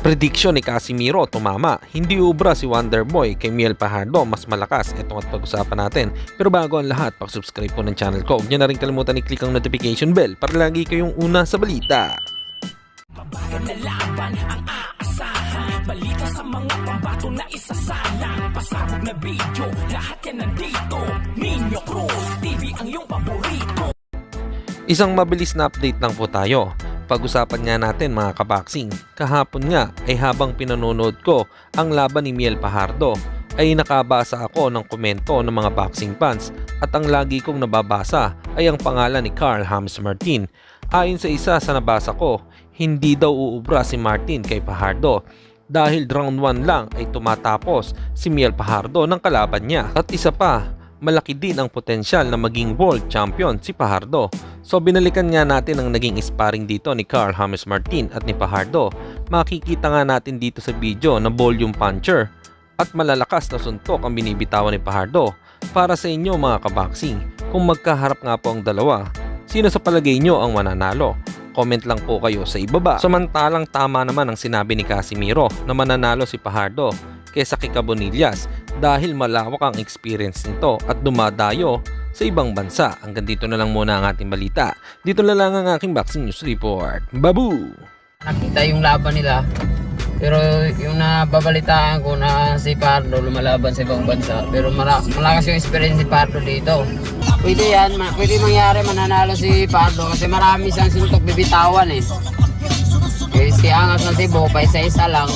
Prediction ni Casimiro tumama. Hindi ubra si Wonderboy kay Miel Fajardo, mas malakas. Ito at pag-usapan natin. Pero bago ang lahat, pag-subscribe po ng channel ko. Huwag niyo na rin kalimutan i-click ang notification bell para lagi kayong una sa balita. Mabagal na laban ang aasahan. Balita sa mga pambato na isasalang. Pasabog na video, lahat yan nandito. Nino Cruz TV ang iyong paborito. Isang mabilis na update lang po tayo. Pag-usapan nga natin mga kaboxing. Kahapon nga ay habang pinanonood ko ang laban ni Miel Fajardo ay nakabasa ako ng komento ng mga boxing fans at ang lagi kong nababasa ay ang pangalan ni Carl James Martin. Ayon sa isa sa nabasa ko, hindi daw uubra si Martin kay Fajardo dahil round 1 lang ay tumatapos si Miel Fajardo ng kalaban niya. At isa pa, malaki din ang potensyal na maging world champion si Fajardo. So binalikan nga natin ang naging sparring dito ni Carl James Martin at ni Fajardo. Makikita nga natin dito sa video na volume puncher at malalakas na suntok ang binibitawan ni Fajardo. Para sa inyo mga kaboxing, kung magkaharap nga po ang dalawa, sino sa palagay nyo ang mananalo? Comment lang po kayo sa ibaba. Samantalang tama naman ang sinabi ni Casimiro na mananalo si Fajardo kaysa kay Cabonillas dahil malawak ang experience nito at dumadayo sa ibang bansa. Hanggang dito na lang muna ang ating balita. Dito na lang ang aking boxing news report. Babu! Nakita yung laban nila, pero yung nababalitaan ko na si Pardo lumalaban sa ibang bansa, pero malakas yung experience si Pardo dito. Pwede yan, pwede mangyari mananalo si Pardo kasi marami siyang suntok bibitawan eh. Si Angas na Cebu pa isa-isa lang.